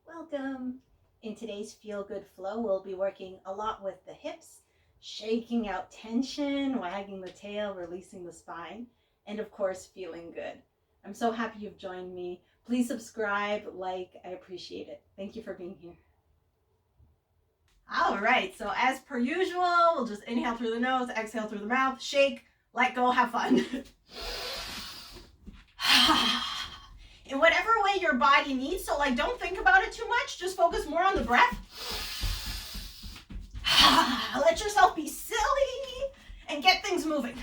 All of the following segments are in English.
Welcome. In today's Feel Good Flow, we'll be working a lot with the hips, shaking out tension, wagging the tail, releasing the spine, and of course, feeling good. I'm so happy you've joined me. Please subscribe, like, I appreciate it. Thank you for being here. All right, so as per usual, we'll just inhale through the nose, exhale through the mouth, shake, let go, have fun. In whatever way your body needs, so like don't think about it too much, just focus more on the breath. Let yourself be silly and get things moving.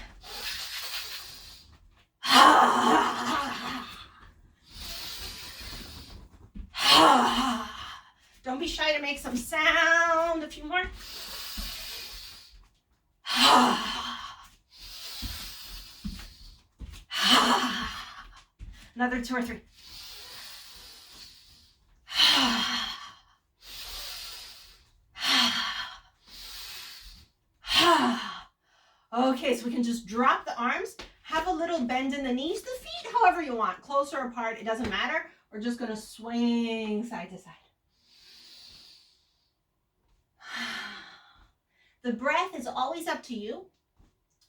Don't be shy to make some sound. A few more. Another 2 or 3. Okay, so we can just drop the arms, have a little bend in the knees, the feet however you want, closer or apart, it doesn't matter. We're just going to swing side to side. The breath is always up to you.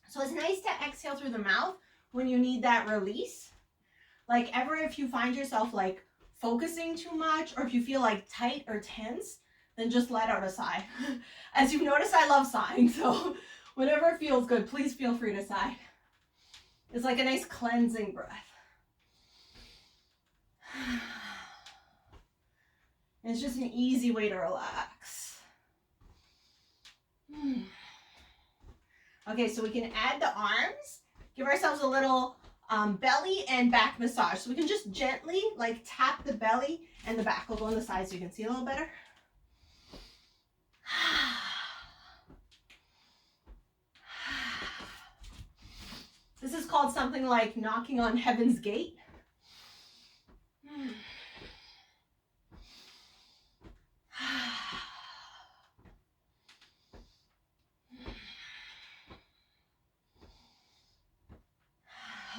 So it's nice to exhale through the mouth when you need that release. Like if you find yourself like focusing too much, or if you feel like tight or tense, then just let out a sigh. As you've noticed, I love sighing, so whenever feels good, please feel free to sigh. It's like a nice cleansing breath. It's just an easy way to relax. Okay, so we can add the arms, give ourselves a little belly and back massage. So we can just gently like tap the belly and the back. We'll go on the side so you can see a little better. This is called something like knocking on heaven's gate.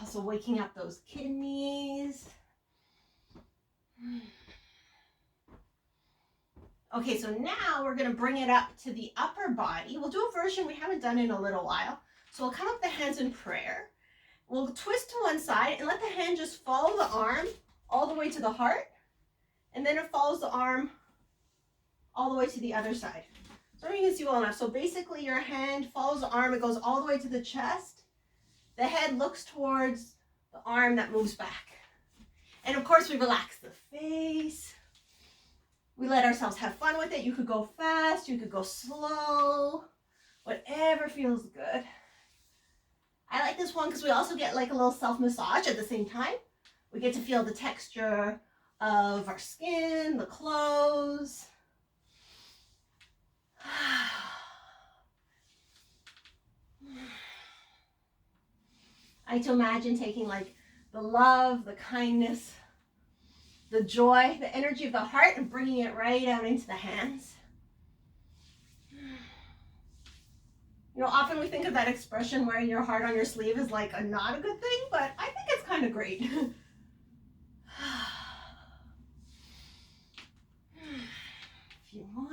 Also waking up those kidneys. Okay, so now we're going to bring it up to the upper body. We'll do a version we haven't done in a little while. So we'll come up the hands in prayer. We'll twist to one side and let the hand just follow the arm all the way to the heart. And then it follows the arm all the way to the other side. So you can see well enough. So basically your hand follows the arm. It goes all the way to the chest. The head looks towards the arm that moves back. And of course we relax the face. We let ourselves have fun with it. You could go fast, you could go slow, whatever feels good. I like this one because we also get like a little self-massage at the same time. We get to feel the texture of our skin, the clothes. I like to imagine taking like the love, the kindness, the joy, the energy of the heart and bringing it right out into the hands. You know, often we think of that expression wearing your heart on your sleeve as like not a good thing, but I think it's kind of great. A few more.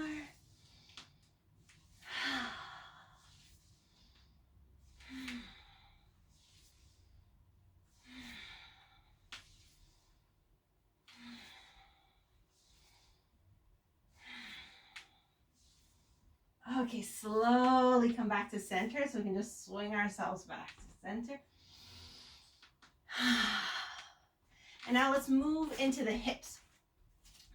Okay, slowly come back to center so we can just swing ourselves back to center. And now let's move into the hips.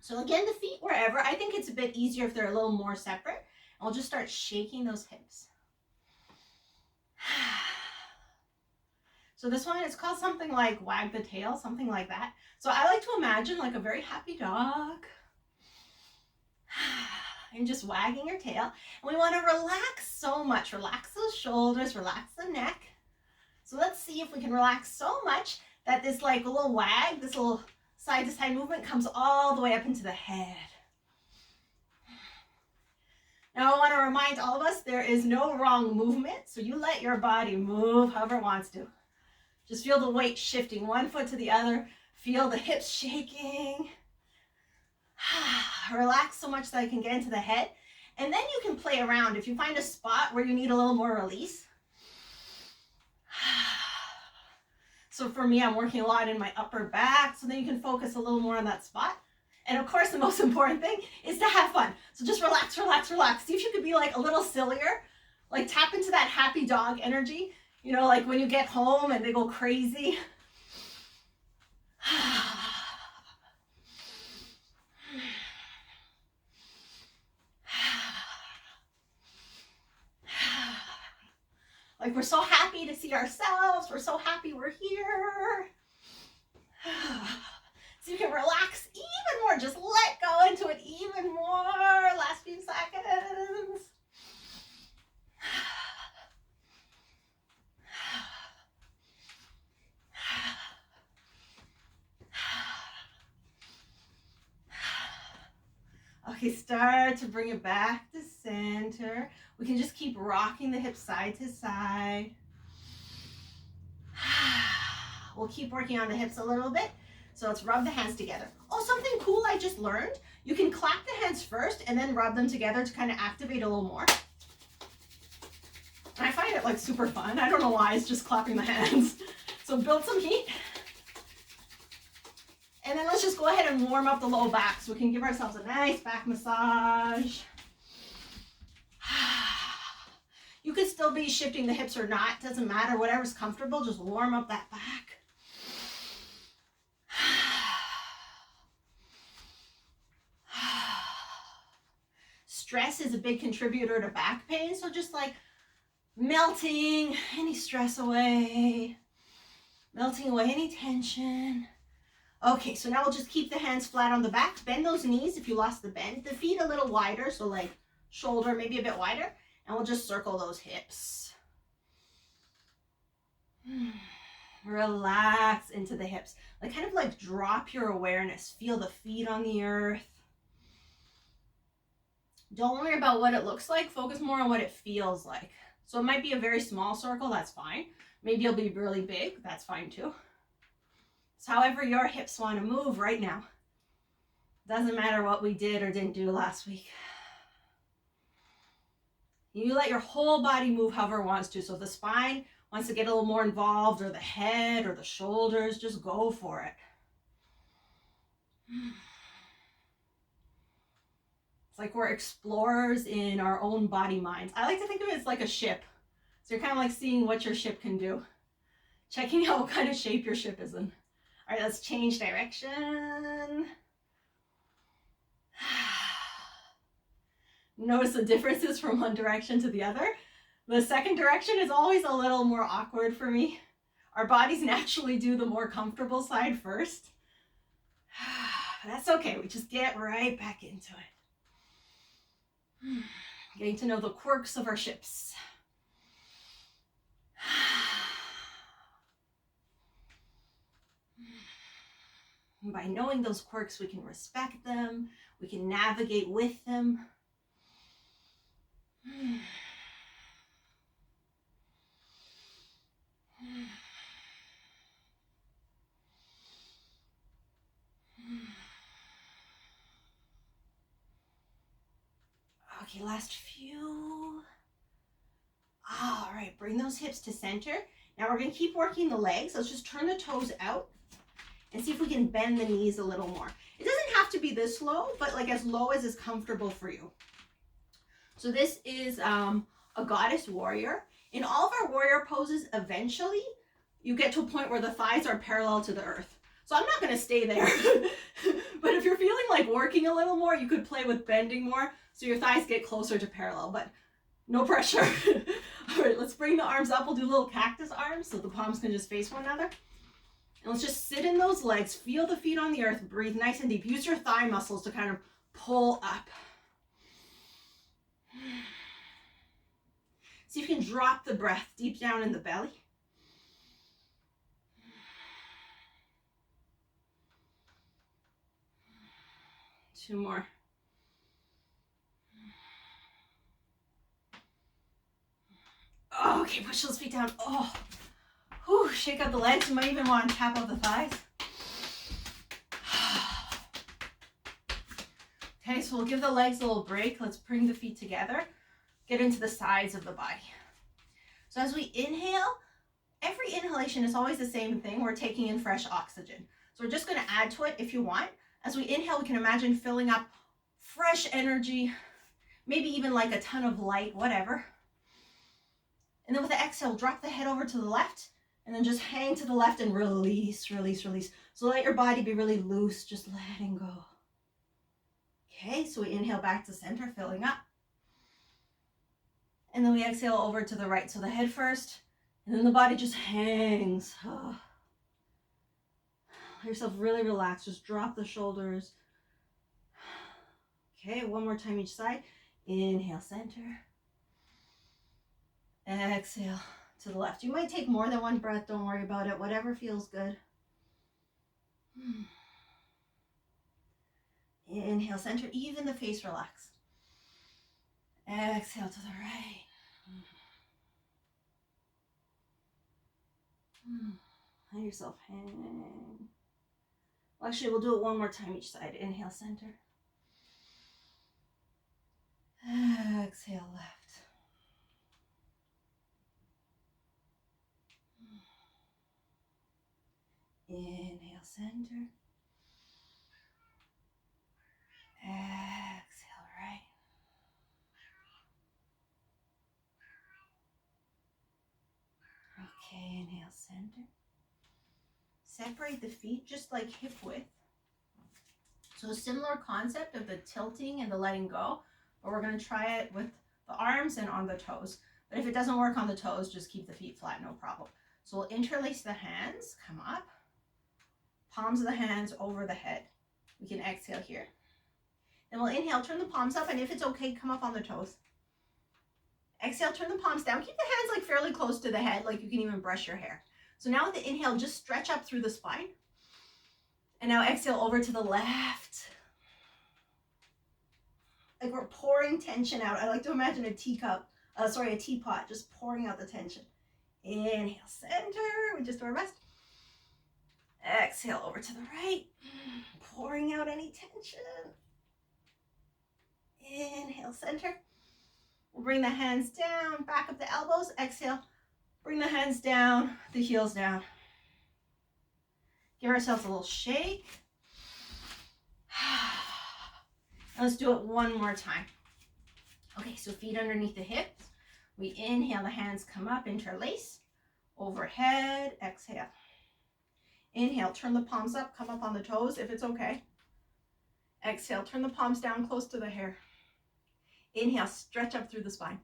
So again, the feet wherever. I think it's a bit easier if they're a little more separate. I'll just start shaking those hips. So this one is called something like wag the tail, something like that. So I like to imagine like a very happy dog. And just wagging your tail. And we want to relax so much. Relax those shoulders, relax the neck. So let's see if we can relax so much that this like a little wag, this little side to side movement comes all the way up into the head. Now I want to remind all of us there is no wrong movement. So you let your body move however it wants to. Just feel the weight shifting one foot to the other. Feel the hips shaking. Relax so much that I can get into the head. And then you can play around. If you find a spot where you need a little more release. So for me, I'm working a lot in my upper back, so then you can focus a little more on that spot. And of course, the most important thing is to have fun. So just relax, relax, relax. See if you could be like a little sillier, like tap into that happy dog energy. You know, like when you get home and they go crazy. Like we're so happy to see ourselves. We're so happy we're here. So you can relax even more. Just let go into it even more. Last few seconds. Okay, start to bring it back to center. We can just keep rocking the hips side to side. We'll keep working on the hips a little bit. So let's rub the hands together. Oh, something cool I just learned. You can clap the hands first and then rub them together to kind of activate a little more. And I find it like super fun. I don't know why, it's just clapping the hands. So build some heat. And then let's just go ahead and warm up the low back so we can give ourselves a nice back massage. You could still be shifting the hips or not, doesn't matter, whatever's comfortable, just warm up that back. Stress is a big contributor to back pain, so just like melting any stress away, melting away any tension. Okay, so now we'll just keep the hands flat on the back, bend those knees if you lost the bend, the feet a little wider, so like shoulder maybe a bit wider, and we'll just circle those hips. Relax into the hips, like kind of like drop your awareness, feel the feet on the earth. Don't worry about what it looks like, focus more on what it feels like. So it might be a very small circle, that's fine. Maybe it'll be really big, that's fine too. It's however your hips want to move right now. Doesn't matter what we did or didn't do last week. You let your whole body move however it wants to. So if the spine wants to get a little more involved, or the head or the shoulders, just go for it. It's like we're explorers in our own body minds. I like to think of it as like a ship. So you're kind of like seeing what your ship can do. Checking out what kind of shape your ship is in. All right, let's change direction. Notice the differences from one direction to the other. The second direction is always a little more awkward for me. Our bodies naturally do the more comfortable side first. That's okay, we just get right back into it. Getting to know the quirks of our ships. And by knowing those quirks, we can respect them, we can navigate with them. Okay, last few. All right, bring those hips to center. Now we're going to keep working the legs. Let's just turn the toes out and see if we can bend the knees a little more. It doesn't have to be this low, but like as low as is comfortable for you. So this is a goddess warrior. In all of our warrior poses, eventually you get to a point where the thighs are parallel to the earth. So I'm not going to stay there. But if you're feeling like working a little more, you could play with bending more so your thighs get closer to parallel, but no pressure. All right, let's bring the arms up. We'll do little cactus arms so the palms can just face one another. And let's just sit in those legs. Feel the feet on the earth. Breathe nice and deep. Use your thigh muscles to kind of pull up. See if you can drop the breath deep down in the belly. Two more. Oh, okay, push those feet down. Oh, whew, shake out the legs. You might even want to tap out the thighs. Okay, so we'll give the legs a little break. Let's bring the feet together. Get into the sides of the body. So as we inhale, every inhalation is always the same thing. We're taking in fresh oxygen. So we're just going to add to it if you want. As we inhale, we can imagine filling up fresh energy, maybe even like a ton of light, whatever. And then with the exhale, drop the head over to the left and then just hang to the left and release, release, release. So let your body be really loose, just letting go. Okay, so we inhale back to center, filling up. And then we exhale over to the right. So the head first, and then the body just hangs. Oh. Let yourself really relax. Just drop the shoulders. Okay, one more time each side. Inhale, center. Exhale to the left. You might take more than one breath. Don't worry about it. Whatever feels good. Inhale, center. Even the face relaxed. Exhale to the right. Let yourself hang. Well, actually, we'll do it one more time each side. Inhale, center. Exhale, left. Inhale, center. Exhale, right. Okay, inhale, center. Separate the feet just like hip width. So a similar concept of the tilting and the letting go, but we're going to try it with the arms and on the toes. But if it doesn't work on the toes, just keep the feet flat, no problem. So we'll interlace the hands, come up, palms of the hands over the head. We can exhale here. Then we'll inhale, turn the palms up, and if it's okay, come up on the toes. Exhale, turn the palms down. Keep the hands like fairly close to the head, like you can even brush your hair. So now with the inhale, just stretch up through the spine. And now exhale over to the left. Like we're pouring tension out. I like to imagine a teapot, just pouring out the tension. Inhale, center. We just do our best. Exhale over to the right. Pouring out any tension. Inhale, center. We'll bring the hands down, back up the elbows. Exhale. Bring the hands down, the heels down. Give ourselves a little shake. And let's do it one more time. Okay, so feet underneath the hips. We inhale, the hands come up, interlace. Overhead, exhale. Inhale, turn the palms up, come up on the toes if it's okay. Exhale, turn the palms down close to the hair. Inhale, stretch up through the spine.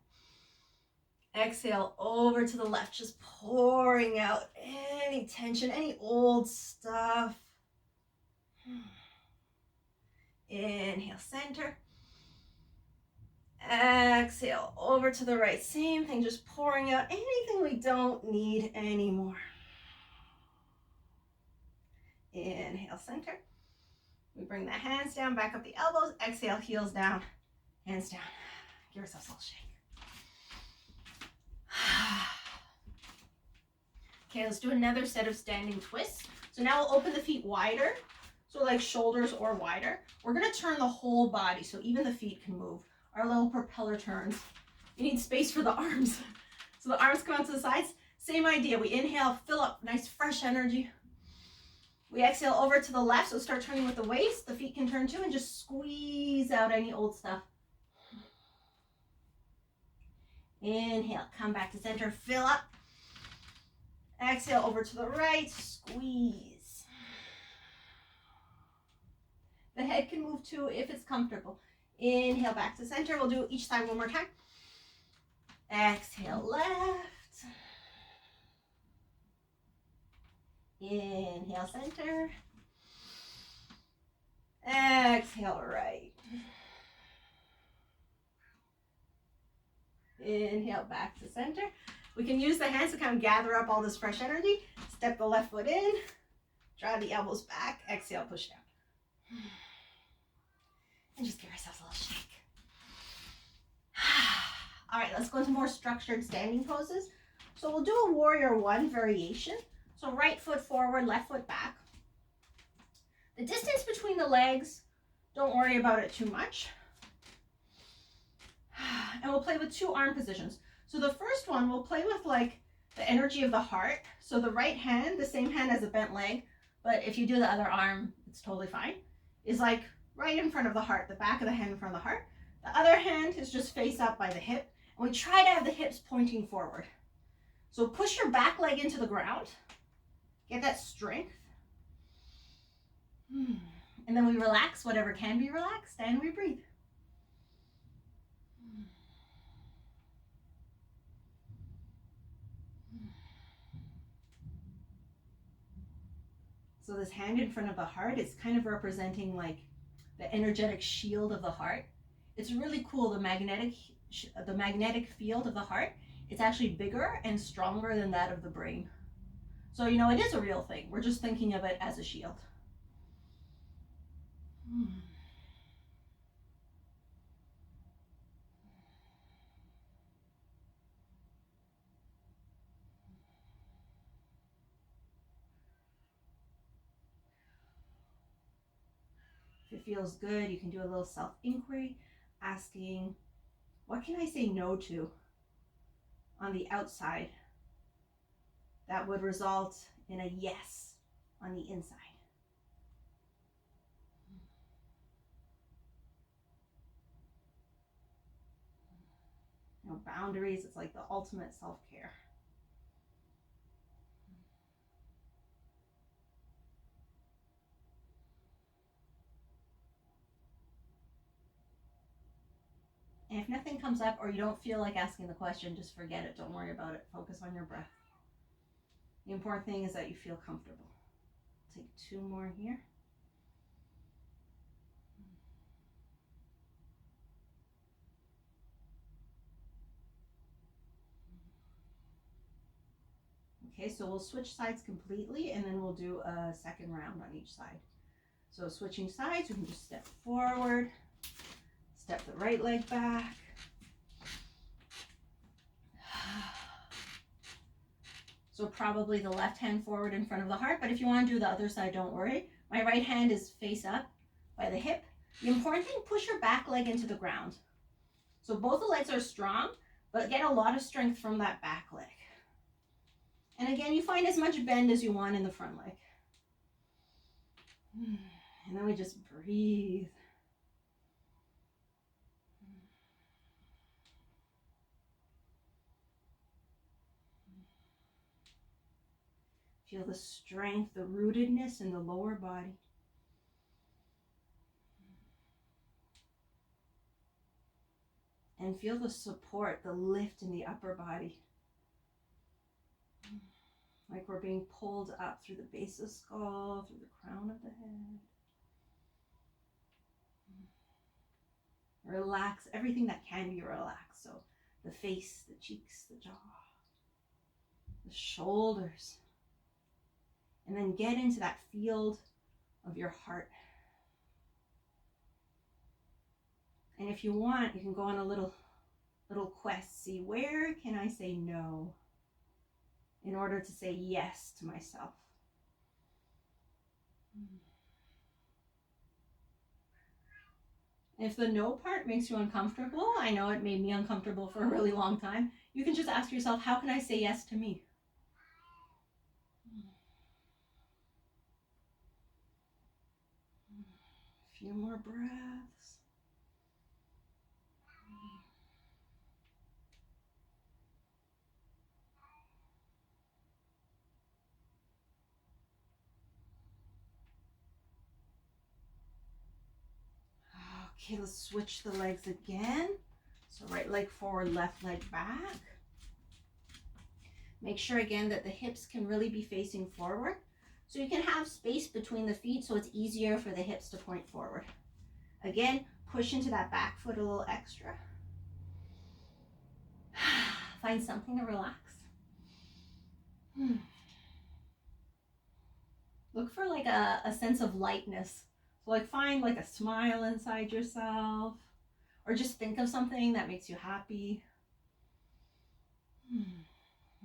Exhale, over to the left, just pouring out any tension, any old stuff. Inhale, center. Exhale, over to the right. Same thing, just pouring out anything we don't need anymore. Inhale, center. We bring the hands down, back up the elbows. Exhale, heels down, hands down. Give yourself a little shake. Okay, let's do another set of standing twists. So now we'll open the feet wider, so like shoulders or wider. We're going to turn the whole body, so even the feet can move. Our little propeller turns. You need space for the arms. So the arms come out to the sides. Same idea. We inhale, fill up nice fresh energy. We exhale over to the left, so start turning with the waist. The feet can turn too, and just squeeze out any old stuff. Inhale, come back to center, fill up. Exhale over to the right, squeeze. The head can move too if it's comfortable. Inhale back to center. We'll do each side one more time. Exhale left. Inhale center. Exhale right. Inhale back to center. We can use the hands to kind of gather up all this fresh energy. Step the left foot in. Draw the elbows back. Exhale, push down. And just give ourselves a little shake. All right, let's go into more structured standing poses. So we'll do a warrior one variation. So right foot forward, left foot back. The distance between the legs Don't worry about it too much. And we'll play with 2 arm positions. So the first one, we'll play with like the energy of the heart. So the right hand, the same hand as a bent leg, but if you do the other arm, it's totally fine, is like right in front of the heart, the back of the hand in front of the heart. The other hand is just face up by the hip. And we try to have the hips pointing forward. So push your back leg into the ground. Get that strength. And then we relax whatever can be relaxed and we breathe. So this hand in front of the heart is kind of representing like the energetic shield of the heart. It's really cool, the magnetic field of the heart. It's actually bigger and stronger than that of the brain. So, you know, it is a real thing. We're just thinking of it as a shield. If it feels good, you can do a little self-inquiry, asking, what can I say no to on the outside that would result in a yes on the inside? You know, boundaries, it's like the ultimate self-care. And if nothing comes up or you don't feel like asking the question, just forget it. Don't worry about it. Focus on your breath. The important thing is that you feel comfortable. Take 2 more here. Okay, so we'll switch sides completely and then we'll do a second round on each side. So switching sides, we can just step forward, step the right leg back. So probably the left hand forward in front of the heart, but if you want to do the other side, don't worry. My right hand is face up by the hip. The important thing, push your back leg into the ground. So both the legs are strong, but get a lot of strength from that back leg. And again, you find as much bend as you want in the front leg. And then we just breathe. Feel the strength, the rootedness in the lower body. And feel the support, the lift in the upper body. Like we're being pulled up through the base of the skull, through the crown of the head. Relax everything that can be relaxed. So the face, the cheeks, the jaw, the shoulders. And then get into that field of your heart. And if you want, you can go on a little quest. See, where can I say no in order to say yes to myself? If the no part makes you uncomfortable, I know it made me uncomfortable for a really long time, you can just ask yourself, how can I say yes to me? A few more breaths. Okay, let's switch the legs again. So right leg forward, left leg back. Make sure again that the hips can really be facing forward. So you can have space between the feet so it's easier for the hips to point forward. Again, push into that back foot a little extra. Find something to relax. Look for like a sense of lightness. So like find like a smile inside yourself, or just think of something that makes you happy.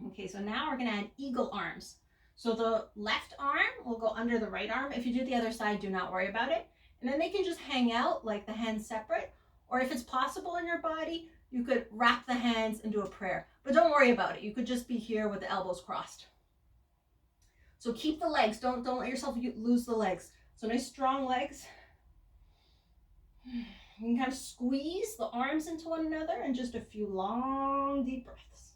Okay, so now we're gonna add eagle arms. So the left arm will go under the right arm. If you do the other side, do not worry about it. And then they can just hang out like the hands separate, or if it's possible in your body, you could wrap the hands and do a prayer. But don't worry about it. You could just be here with the elbows crossed. So keep the legs. Don't let yourself lose the legs. So nice strong legs. You can kind of squeeze the arms into one another and just a few long, deep breaths.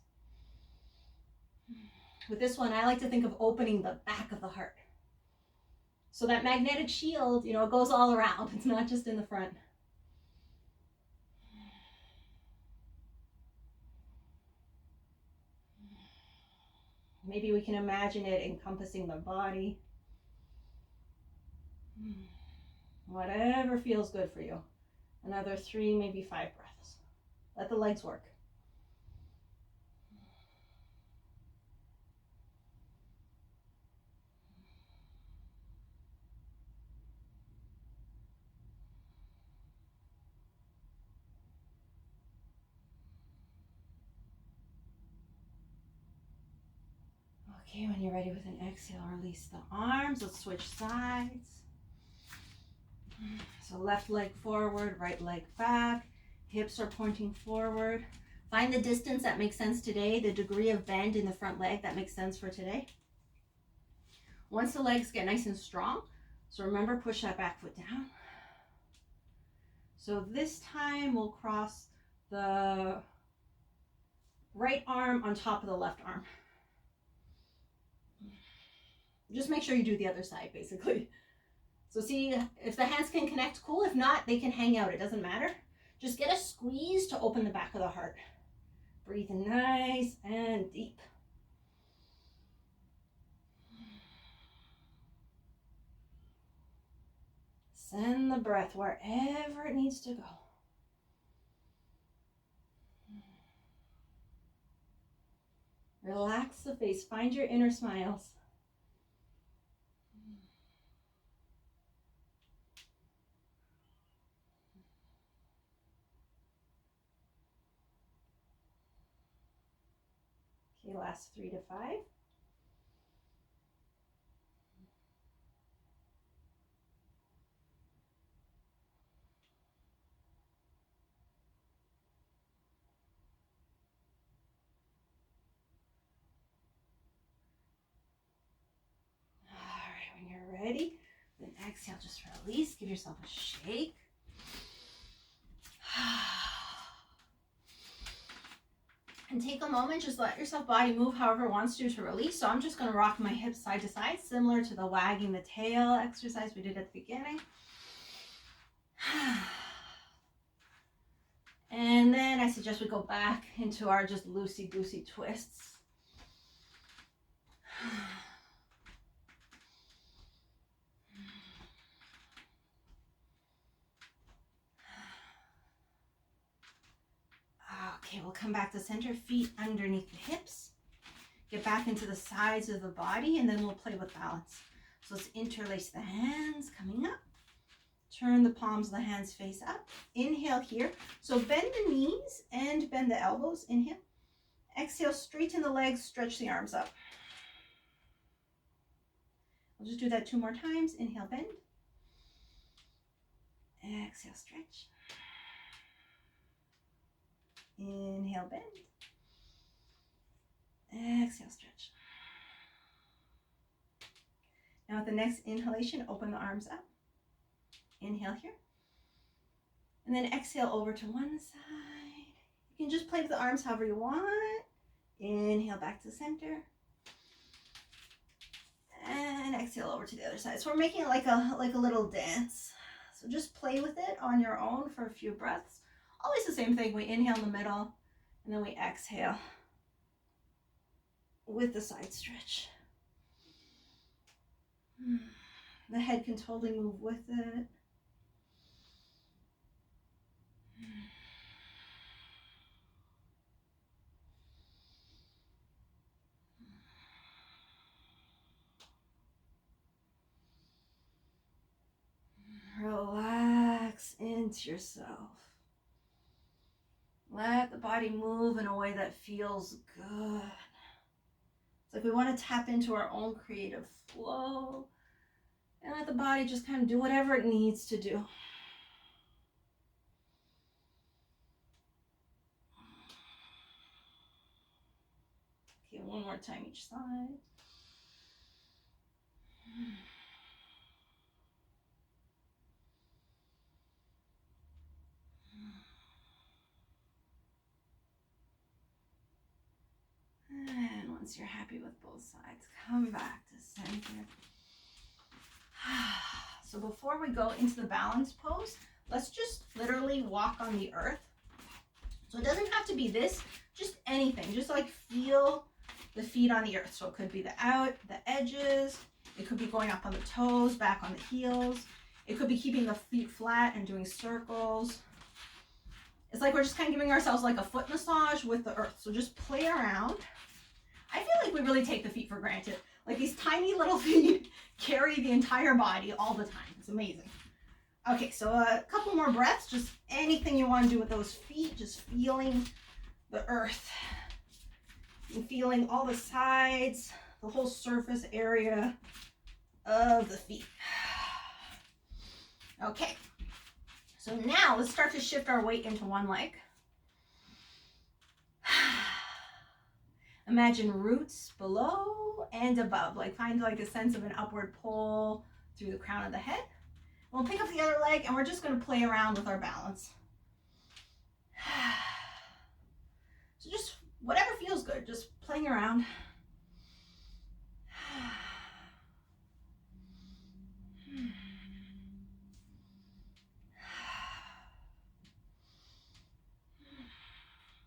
With this one, I like to think of opening the back of the heart. So that magnetic shield, it goes all around. It's not just in the front. Maybe we can imagine it encompassing the body. Whatever feels good for you. Another 3, maybe 5 breaths. Let the legs work. Okay, when you're ready with an exhale, release the arms. Let's switch sides. So left leg forward, right leg back. Hips are pointing forward. Find the distance that makes sense today, the degree of bend in the front leg that makes sense for today. Once the legs get nice and strong, so remember, push that back foot down. So this time we'll cross the right arm on top of the left arm. Just make sure you do the other side, basically. So see, if the hands can connect, cool. If not, they can hang out. It doesn't matter. Just get a squeeze to open the back of the heart. Breathe in nice and deep. Send the breath wherever it needs to go. Relax the face. Find your inner smiles. Okay, last 3 to 5. All right, when you're ready, then exhale, just release. Give yourself a shake. And take a moment, just let yourself body move however it wants to release. So I'm just going to rock my hips side to side, similar to the wagging the tail exercise we did at the beginning. And then I suggest we go back into our just loosey-goosey twists. Okay, we'll come back to center, feet underneath the hips. Get back into the sides of the body, and then we'll play with balance. So let's interlace the hands, coming up. Turn the palms of the hands face up. Inhale here. So bend the knees and bend the elbows. Inhale. Exhale, straighten the legs, stretch the arms up. We'll just do that 2 more times. Inhale, bend. Exhale, stretch. Inhale, bend. Exhale, stretch. Now with the next inhalation, open the arms up. Inhale here. And then exhale over to one side. You can just play with the arms however you want. Inhale back to center. And exhale over to the other side. So we're making it like a little dance. So just play with it on your own for a few breaths. Always the same thing. We inhale in the middle, and then we exhale with the side stretch. The head can totally move with it. Relax into yourself. Let the body move in a way that feels good. It's like we want to tap into our own creative flow. And let the body just kind of do whatever it needs to do. Okay, one more time each side. And once you're happy with both sides, come back to center. So before we go into the balance pose, let's just literally walk on the earth. So it doesn't have to be this, just anything. Just like feel the feet on the earth. So it could be the edges. It could be going up on the toes, back on the heels. It could be keeping the feet flat and doing circles. It's like we're just kind of giving ourselves like a foot massage with the earth. So just play around. I feel like we really take the feet for granted. Like these tiny little feet carry the entire body all the time. It's amazing. Okay, so a couple more breaths. Just anything you want to do with those feet. Just feeling the earth. And feeling all the sides, the whole surface area of the feet. Okay. So now let's start to shift our weight into one leg. Imagine roots below and above, like find like a sense of an upward pull through the crown of the head. We'll pick up the other leg and we're just going to play around with our balance. So just whatever feels good, just playing around.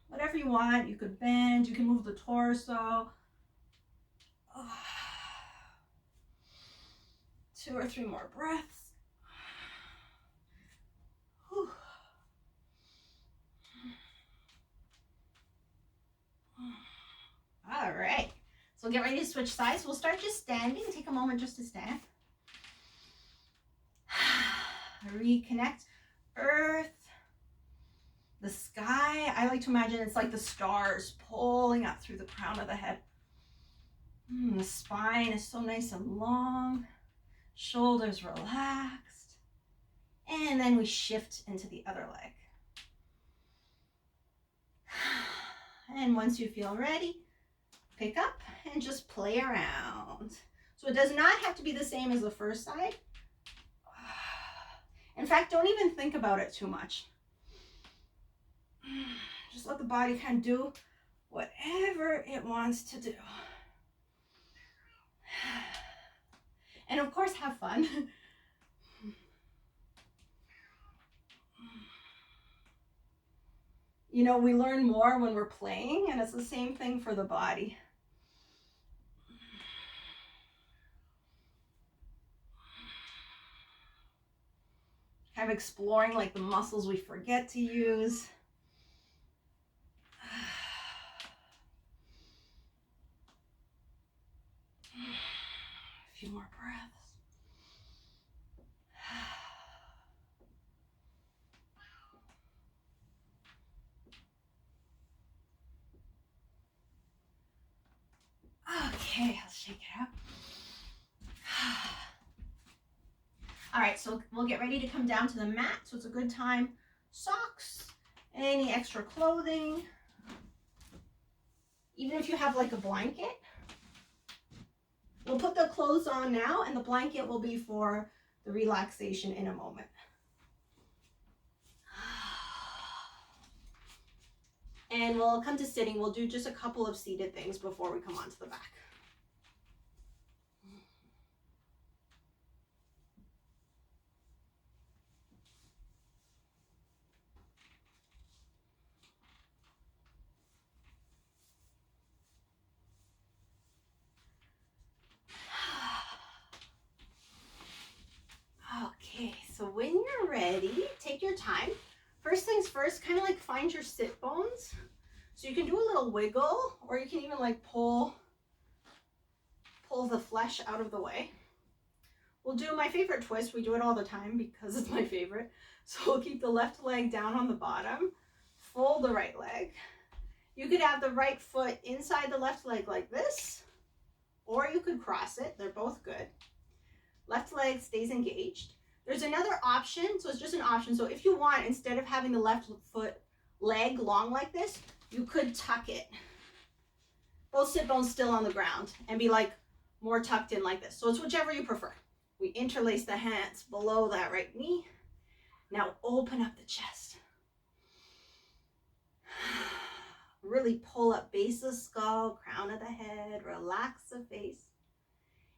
Whatever you want, you could bend, you can move the torso. 2 or 3 more breaths. Whew. All right, so get ready to switch sides. We'll start just standing. Take a moment just to stand. Reconnect. Earth. The sky, I like to imagine it's like the stars pulling up through the crown of the head. The spine is so nice and long. Shoulders relaxed. And then we shift into the other leg. And once you feel ready, pick up and just play around. So it does not have to be the same as the first side. In fact, don't even think about it too much. Just let the body kind of do whatever it wants to do. And of course, have fun. You know, we learn more when we're playing, and it's the same thing for the body. Kind of exploring like the muscles we forget to use. A few more breaths. Okay, let's shake it up. All right, so we'll get ready to come down to the mat. So it's a good time. Socks, any extra clothing. Even if you have like a blanket. We'll put the clothes on now, and the blanket will be for the relaxation in a moment. And we'll come to sitting. We'll do just a couple of seated things before we come onto the back. Okay, so when you're ready, take your time. First things first, kind of like find your sit bones. So you can do a little wiggle, or you can even like pull the flesh out of the way. We'll do my favorite twist. We do it all the time because it's my favorite. So we'll keep the left leg down on the bottom, fold the right leg. You could have the right foot inside the left leg like this, or you could cross it. They're both good. Left leg stays engaged. There's another option, so it's just an option. So if you want, instead of having the left foot leg long like this, you could tuck it. Both sit bones still on the ground and be like more tucked in like this. So it's whichever you prefer. We interlace the hands below that right knee. Now open up the chest. Really pull up base of the skull, crown of the head, relax the face.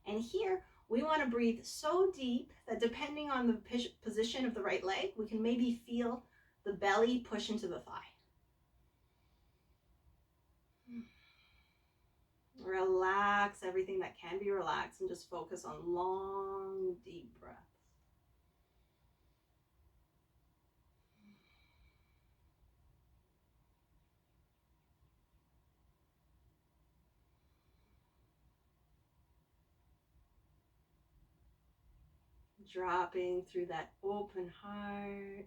And here, we want to breathe so deep that depending on the position of the right leg, we can maybe feel the belly push into the thigh. Relax everything that can be relaxed and just focus on long, deep breaths. Dropping through that open heart.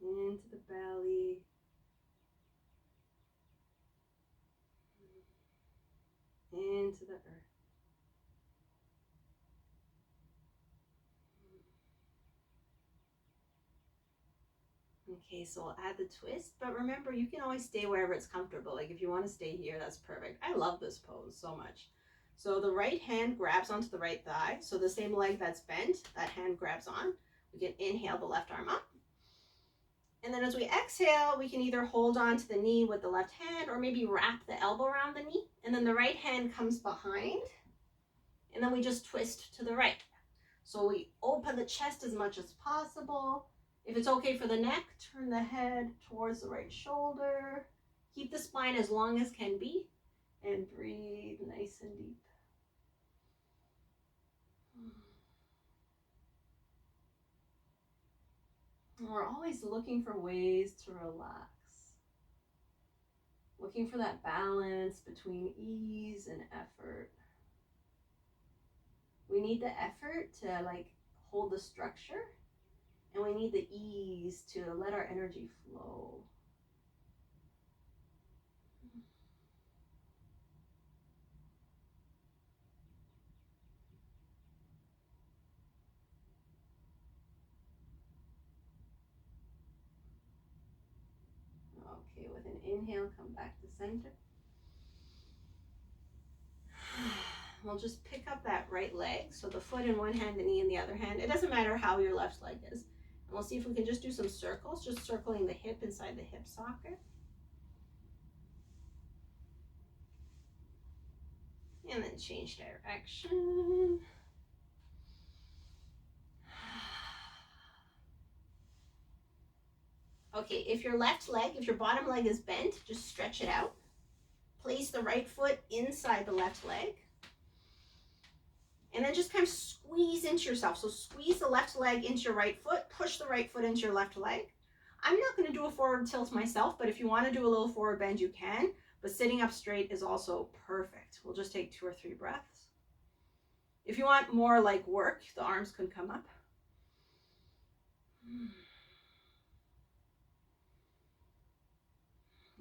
Into the belly. Into the earth. Okay, so we'll add the twist, but remember, you can always stay wherever it's comfortable. Like if you want to stay here, that's perfect. I love this pose so much. So the right hand grabs onto the right thigh. So the same leg that's bent, that hand grabs on. We can inhale the left arm up. And then as we exhale, we can either hold on to the knee with the left hand or maybe wrap the elbow around the knee. And then the right hand comes behind. And then we just twist to the right. So we open the chest as much as possible. If it's okay for the neck, turn the head towards the right shoulder. Keep the spine as long as can be. And breathe nice and deep. We're always looking for ways to relax. Looking for that balance between ease and effort. We need the effort to like hold the structure, and we need the ease to let our energy flow. Okay, with an inhale, come back to center. We'll just pick up that right leg. So the foot in one hand, the knee in the other hand. It doesn't matter how your left leg is. And we'll see if we can just do some circles, just circling the hip inside the hip socket. And then change direction. Okay, if your left leg, if your bottom leg is bent, just stretch it out. Place the right foot inside the left leg. And then just kind of squeeze into yourself. So squeeze the left leg into your right foot, push the right foot into your left leg. I'm not going to do a forward tilt myself, but if you want to do a little forward bend, you can. But sitting up straight is also perfect. We'll just take 2 or 3 breaths. If you want more like work, the arms could come up.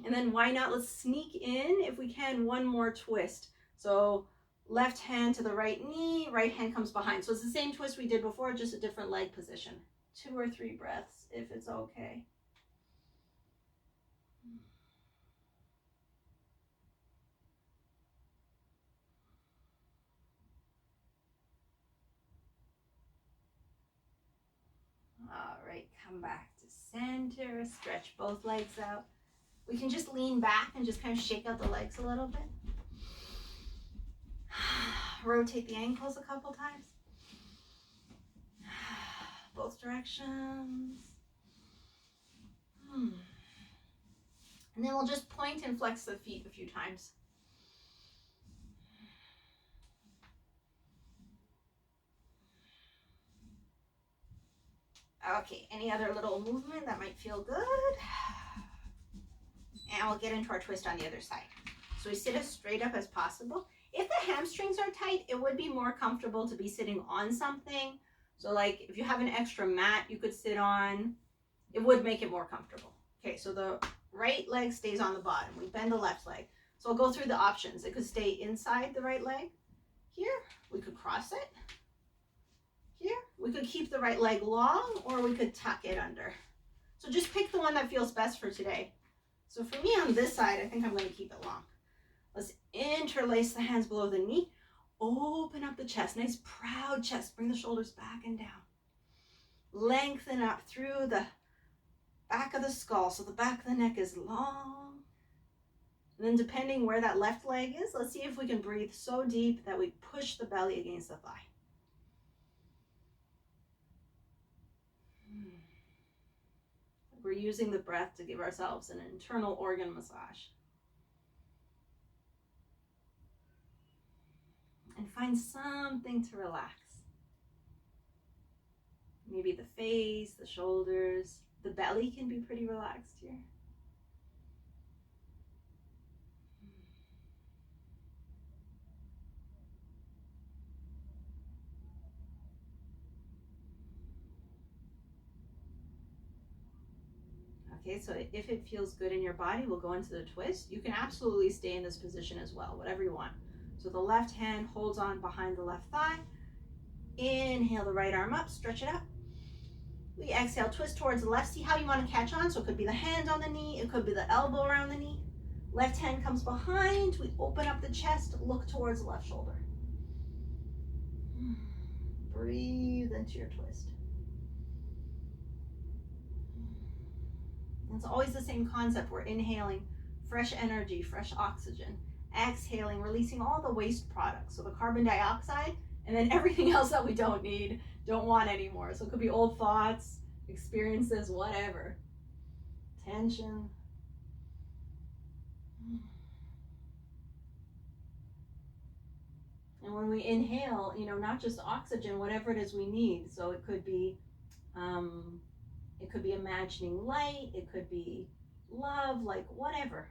And then why not, let's sneak in, if we can, one more twist. So left hand to the right knee, right hand comes behind. So it's the same twist we did before, just a different leg position. 2 or 3 breaths, if it's okay. All right, come back to center, stretch both legs out. We can just lean back and just kind of shake out the legs a little bit. Rotate the ankles a couple times. Both directions. And then we'll just point and flex the feet a few times. Okay, any other little movement that might feel good? And we'll get into our twist on the other side. So we sit as straight up as possible. If the hamstrings are tight, it would be more comfortable to be sitting on something. So like if you have an extra mat you could sit on, it would make it more comfortable. Okay, so the right leg stays on the bottom. We bend the left leg. So I'll go through the options. It could stay inside the right leg. Here, we could cross it. Here, we could keep the right leg long, or we could tuck it under. So just pick the one that feels best for today. So for me on this side, I think I'm going to keep it long. Let's interlace the hands below the knee. Open up the chest. Nice proud chest. Bring the shoulders back and down. Lengthen up through the back of the skull, so the back of the neck is long. And then depending where that left leg is, let's see if we can breathe so deep that we push the belly against the thigh. We're using the breath to give ourselves an internal organ massage. And find something to relax. Maybe the face, the shoulders, the belly can be pretty relaxed here. Okay, so if it feels good in your body, we'll go into the twist. You can absolutely stay in this position as well, whatever you want. So the left hand holds on behind the left thigh. Inhale the right arm up, stretch it up. We exhale, twist towards the left. See how you want to catch on. So it could be the hand on the knee. It could be the elbow around the knee. Left hand comes behind. We open up the chest, look towards the left shoulder. Breathe into your twist. It's always the same concept. We're inhaling fresh energy, fresh oxygen. Exhaling, releasing all the waste products. So the carbon dioxide, and then everything else that we don't need, don't want anymore. So it could be old thoughts, experiences, whatever. Tension. And when we inhale, not just oxygen, whatever it is we need. So it could be imagining light, it could be love, like whatever.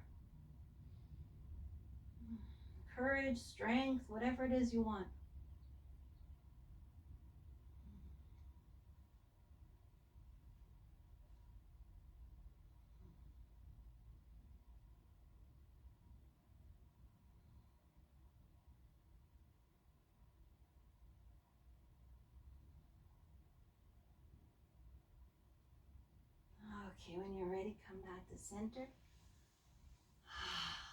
Courage, strength, whatever it is you want. Okay, when you're ready, come back to center.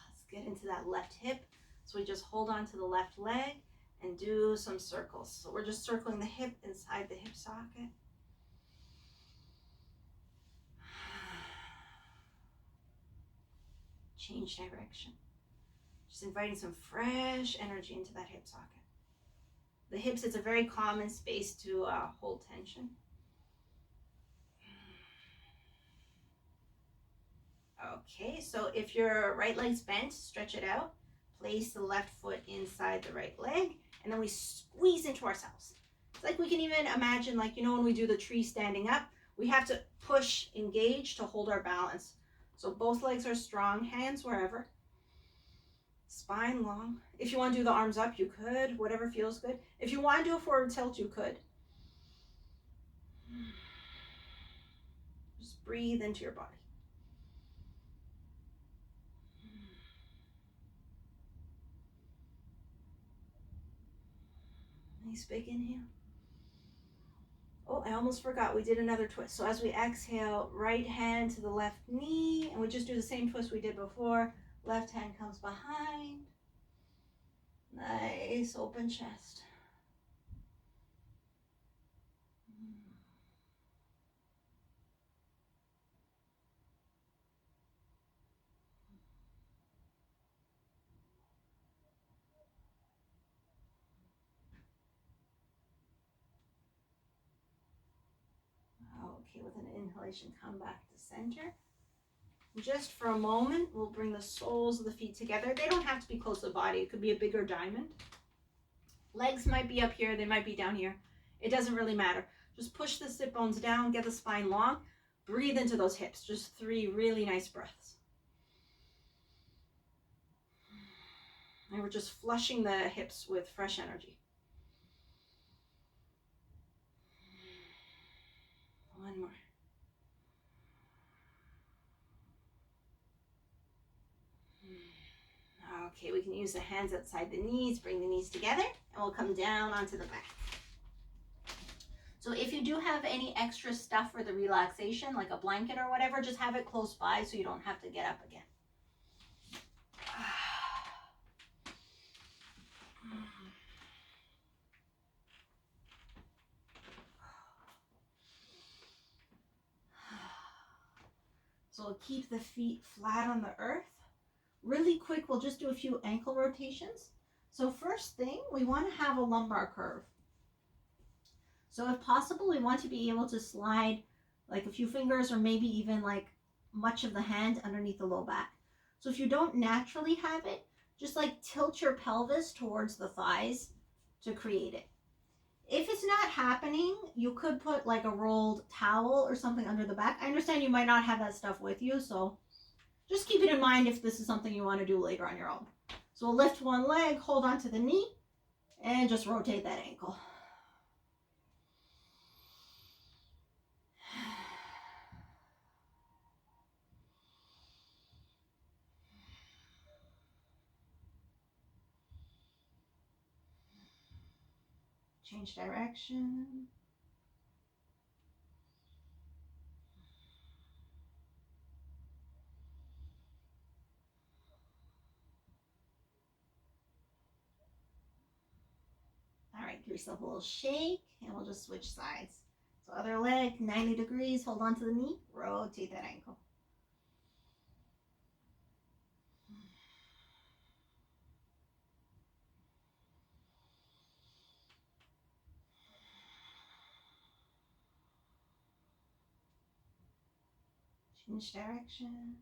Let's get into that left hip. So we just hold on to the left leg and do some circles. So we're just circling the hip inside the hip socket. Change direction. Just inviting some fresh energy into that hip socket. The hips, it's a very common space to hold tension. Okay, so if your right leg's bent, stretch it out. Place the left foot inside the right leg, and then we squeeze into ourselves. It's like we can even imagine, when we do the tree standing up, we have to push, engage to hold our balance. So both legs are strong, hands wherever. Spine long. If you want to do the arms up, you could, whatever feels good. If you want to do a forward tilt, you could. Just breathe into your body. Nice big inhale. Oh, I almost forgot. We did another twist. So as we exhale, right hand to the left knee, and we just do the same twist we did before. Left hand comes behind. Nice open chest. Okay, with an inhalation, come back to center. Just for a moment, we'll bring the soles of the feet together. They don't have to be close to the body. It could be a bigger diamond. Legs might be up here. They might be down here. It doesn't really matter. Just push the sit bones down. Get the spine long. Breathe into those hips. Just 3 really nice breaths. And we're just flushing the hips with fresh energy. One more. use the hands outside the knees, bring the knees together, and we'll come down onto the back. So if you do have any extra stuff for the relaxation, like a blanket or whatever, just have it close by so you don't have to get up again. So we'll keep the feet flat on the earth. Really quick, we'll just do a few ankle rotations. So first thing, we want to have a lumbar curve. So if possible, we want to be able to slide like a few fingers or maybe even like much of the hand underneath the low back. So if you don't naturally have it, just like tilt your pelvis towards the thighs to create it. If it's not happening, you could put like a rolled towel or something under the back. I understand you might not have that stuff with you, so just keep it in mind if this is something you want to do later on your own. So we'll lift one leg, hold onto the knee, and just rotate that ankle. Change direction. All right, give yourself a little shake, and we'll just switch sides. So other leg, 90 degrees, hold on to the knee, rotate that ankle. Change direction.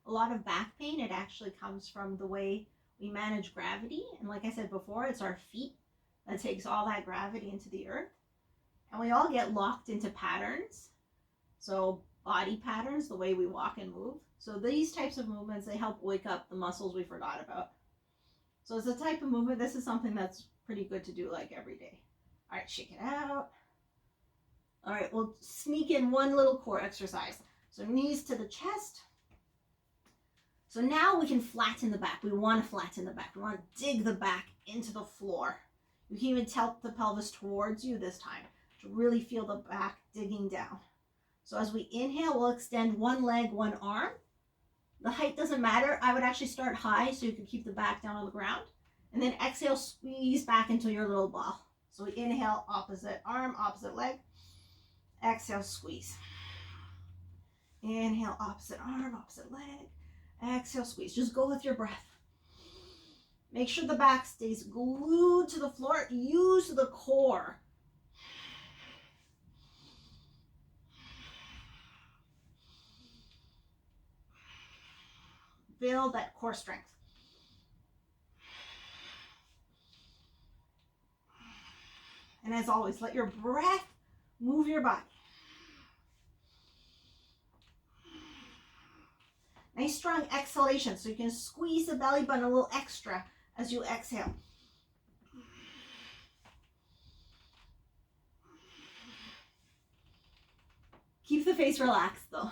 A lot of back pain, it actually comes from the way we manage gravity. And like I said before, it's our feet that takes all that gravity into the earth. And we all get locked into patterns. So body patterns, the way we walk and move. So these types of movements, they help wake up the muscles we forgot about. So it's a type of movement, this is something that's pretty good to do like every day. All right, shake it out. All right, we'll sneak in one little core exercise. So knees to the chest. So now we can flatten the back. We want to flatten the back. We want to dig the back into the floor. You can even tilt the pelvis towards you this time to really feel the back digging down. So as we inhale, we'll extend one leg, one arm. The height doesn't matter. I would actually start high so you can keep the back down on the ground. And then exhale, squeeze back into your little ball. So we inhale, opposite arm, opposite leg. Exhale, squeeze. Inhale, opposite arm, opposite leg. Exhale, squeeze. Just go with your breath. Make sure the back stays glued to the floor. Use the core. Build that core strength. And as always, let your breath move your body. Nice strong exhalation, so you can squeeze the belly button a little extra as you exhale. Keep the face relaxed though.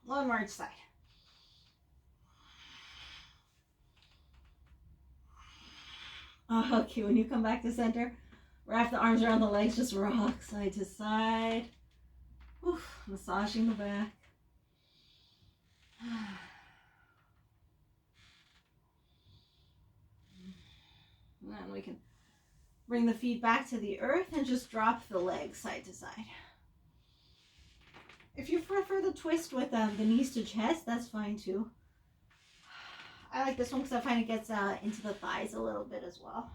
One more each side. Okay, when you come back to center, wrap the arms around the legs, just rock side to side. Oof, massaging the back. And then we can bring the feet back to the earth and just drop the legs side to side. If you prefer the twist with the knees to chest, that's fine too. I like this one because I find it gets into the thighs a little bit as well.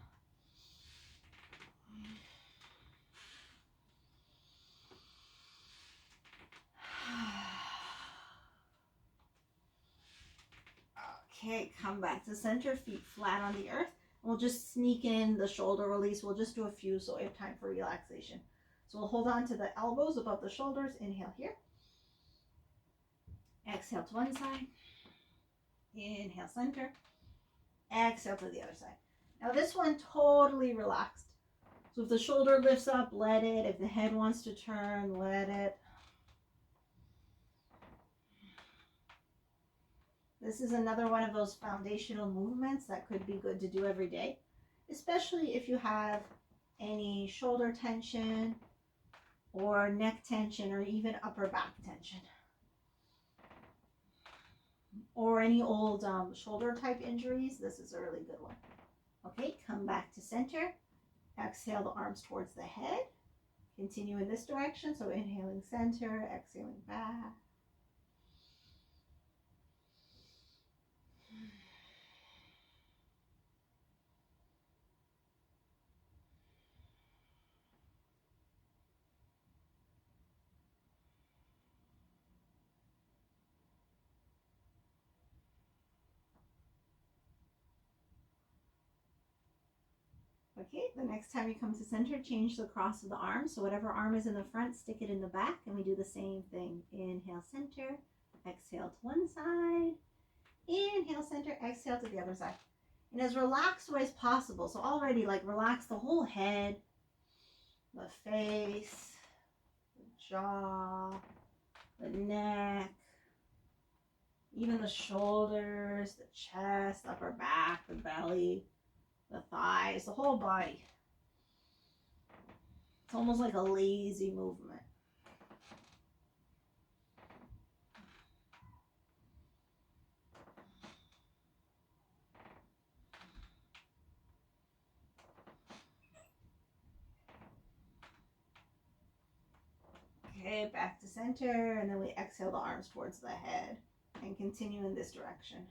Okay, come back to center, feet flat on the earth. We'll just sneak in the shoulder release. We'll just do a few so we have time for relaxation. So we'll hold on to the elbows above the shoulders. Inhale here. Exhale to one side. Inhale center. Exhale to the other side. Now this one totally relaxed. So if the shoulder lifts up, let it. If the head wants to turn, let it. This is another one of those foundational movements that could be good to do every day, especially if you have any shoulder tension or neck tension or even upper back tension. Or any old shoulder type injuries, this is a really good one. Okay, come back to center. Exhale the arms towards the head. Continue in this direction. So inhaling center, exhaling back. Okay, the next time you come to center, change the cross of the arms. So whatever arm is in the front, stick it in the back, and we do the same thing. Inhale, center, exhale to one side. Inhale, center, exhale to the other side. And as relaxed way as possible. So already like relax the whole head, the face, the jaw, the neck, even the shoulders, the chest, upper back, the belly, the thighs, the whole body. It's almost like a lazy movement. Okay, back to center, and then we exhale the arms towards the head and continue in this direction.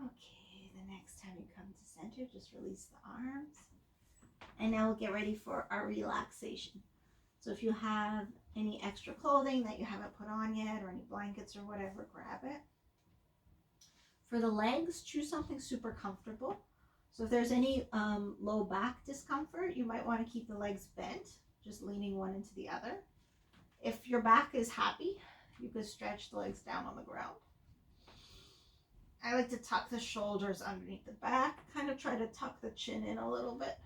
Okay, the next time you come to center, just release the arms. And now we'll get ready for our relaxation. So if you have any extra clothing that you haven't put on yet, or any blankets or whatever, grab it. For the legs, choose something super comfortable. So if there's any low back discomfort, you might want to keep the legs bent, just leaning one into the other. If your back is happy, you could stretch the legs down on the ground. I like to tuck the shoulders underneath the back, kind of try to tuck the chin in a little bit.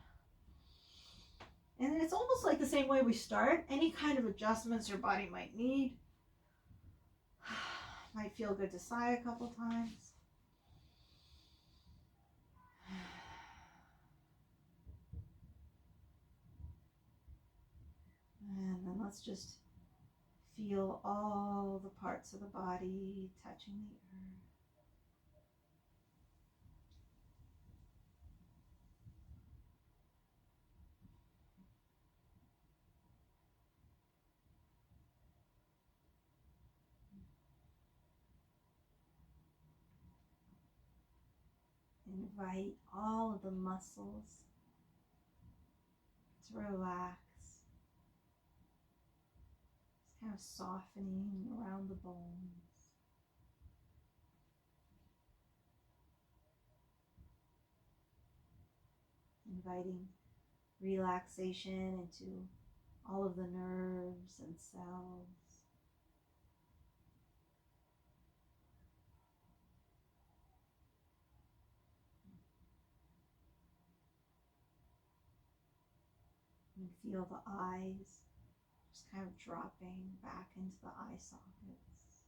And it's almost like the same way we start. Any kind of adjustments your body might need. Might feel good to sigh a couple times. And then let's just feel all the parts of the body touching the earth. Invite all of the muscles to relax. Just kind of softening around the bones. Inviting relaxation into all of the nerves and cells. And feel the eyes just kind of dropping back into the eye sockets.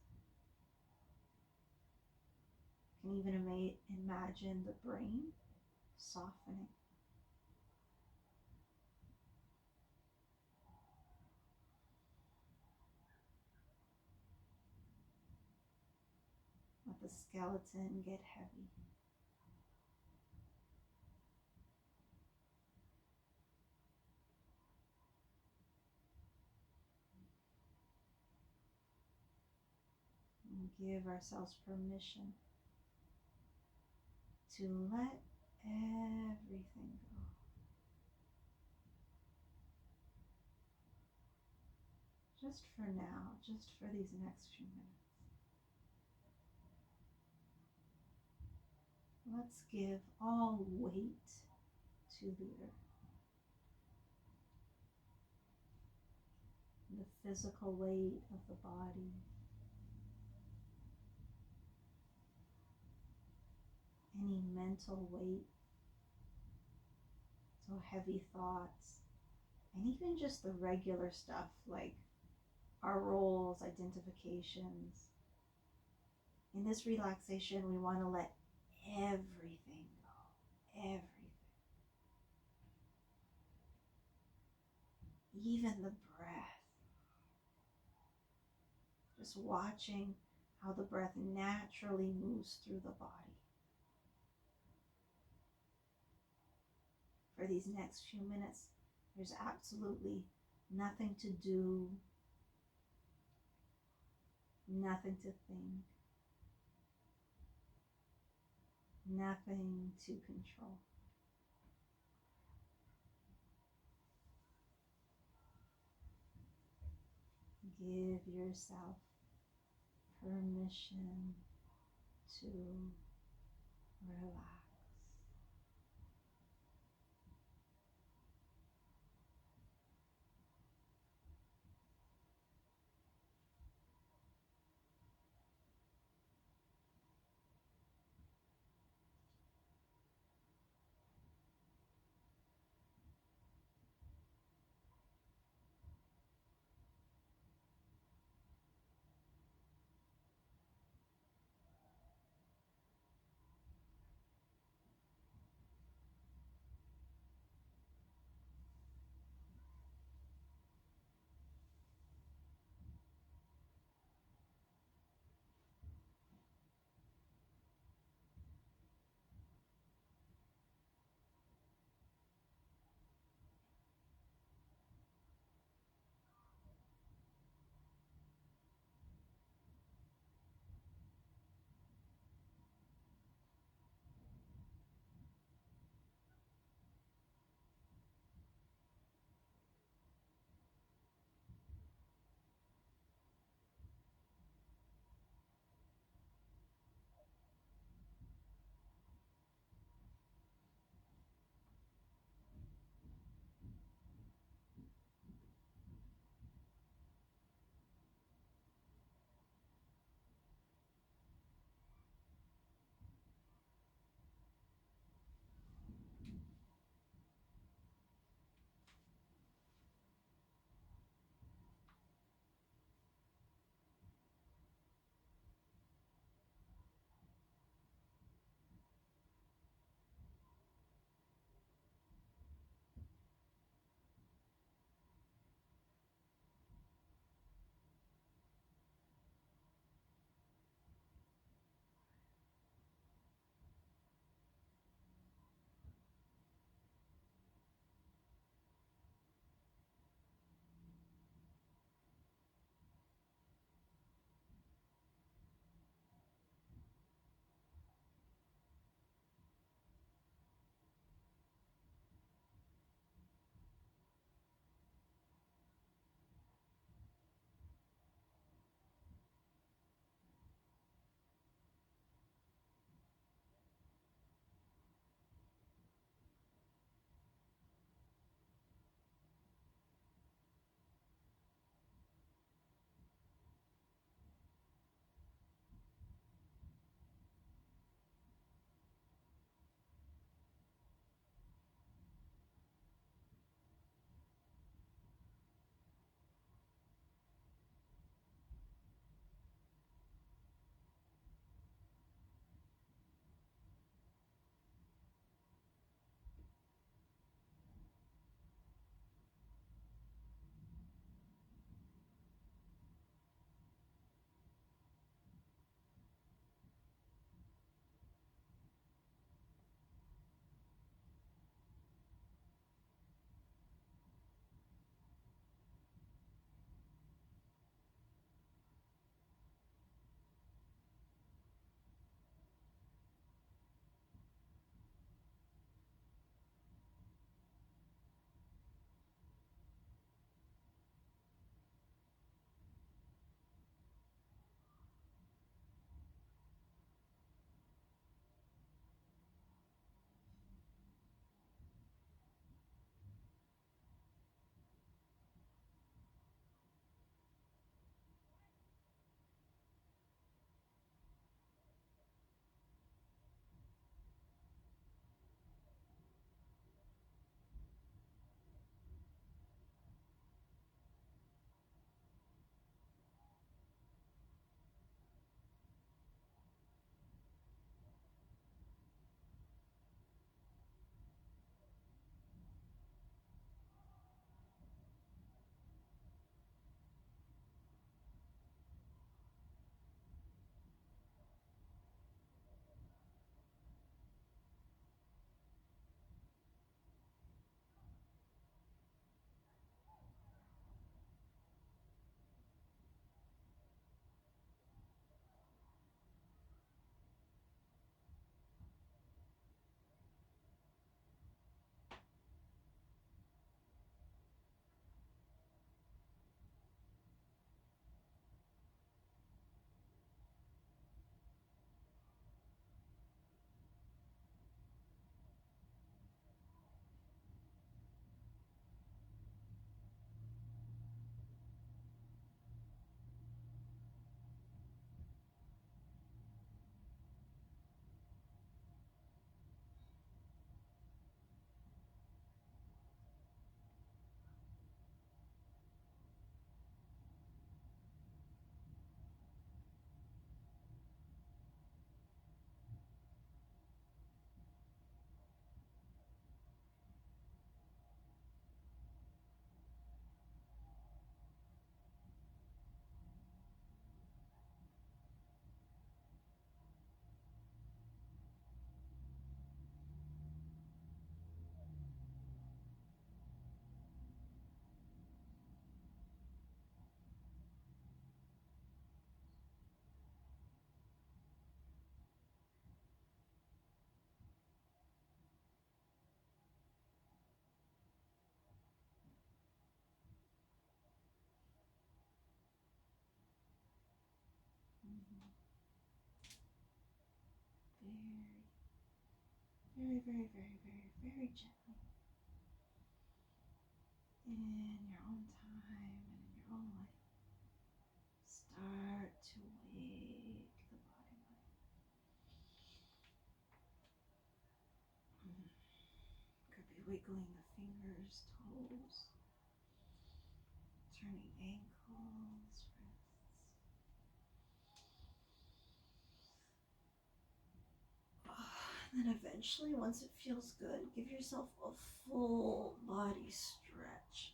You can even imagine the brain softening. Let the skeleton get heavy. And give ourselves permission to let everything go. Just for now, just for these next few minutes. Let's give all weight to the earth. The physical weight of the body, any mental weight, so heavy thoughts, and even just the regular stuff like our roles, identifications. In this relaxation, we want to let everything go, everything. Even the breath. Just watching how the breath naturally moves through the body. For these next few minutes, there's absolutely nothing to do, nothing to think, nothing to control. Give yourself permission to relax. very, very, very, very, very gently. In your own time and in your own way. Start to wake the body mind. Could be wiggling the fingers, toes, turning ankles, wrists. And then eventually, once it feels good, give yourself a full body stretch.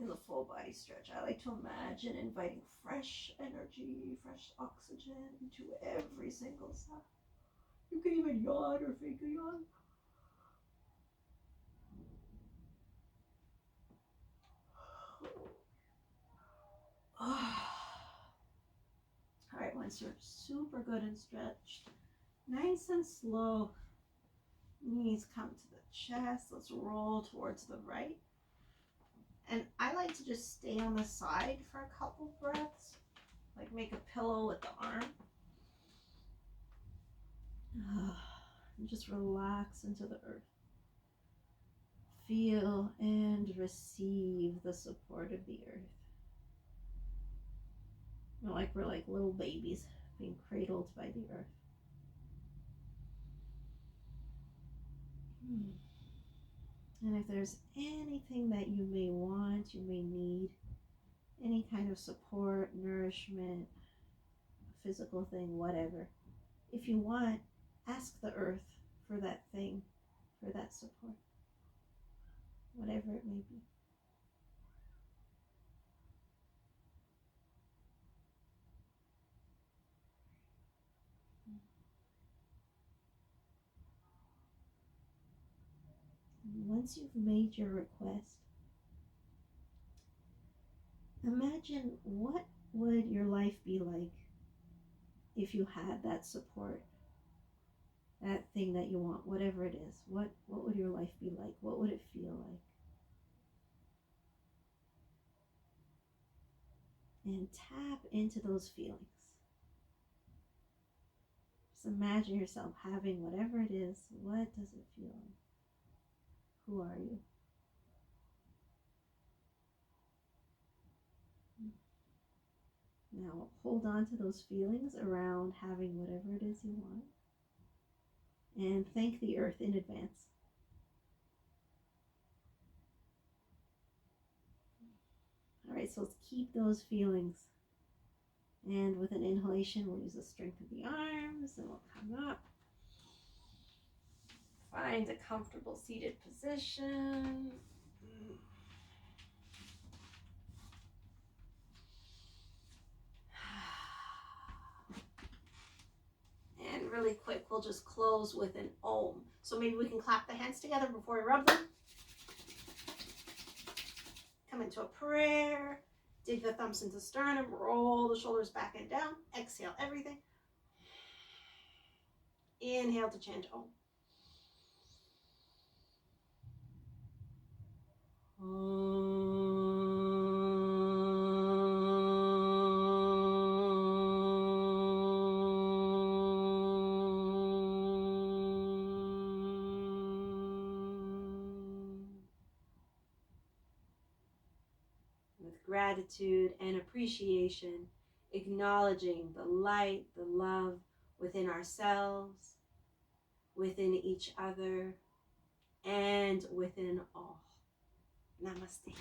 In the full body stretch, I like to imagine inviting fresh energy, fresh oxygen into every single cell. You can even yawn or fake a yawn. Alright, once you're super good and stretched, nice and slow, knees come to the chest. Let's roll towards the right. And I like to just stay on the side for a couple breaths, like make a pillow with the arm. And just relax into the earth. Feel and receive the support of the earth. Like we're like little babies being cradled by the earth. And if there's anything that you may want, you may need, any kind of support, nourishment, physical thing, whatever, if you want, ask the earth for that thing, for that support, whatever it may be. Once you've made your request, imagine what would your life be like if you had that support, that thing that you want, whatever it is. What would your life be like? What would it feel like? And tap into those feelings. Just imagine yourself having whatever it is. What does it feel like? Who are you? Now hold on to those feelings around having whatever it is you want. And thank the earth in advance. All right, so let's keep those feelings. And with an inhalation, we'll use the strength of the arms and we'll come up. Find a comfortable seated position. And really quick, we'll just close with an Om. So maybe we can clap the hands together before we rub them. Come into a prayer. Dig the thumbs into sternum. Roll the shoulders back and down. Exhale everything. Inhale to chant Om. With gratitude and appreciation, acknowledging the light, the love within ourselves, within each other, and within all. Namaste.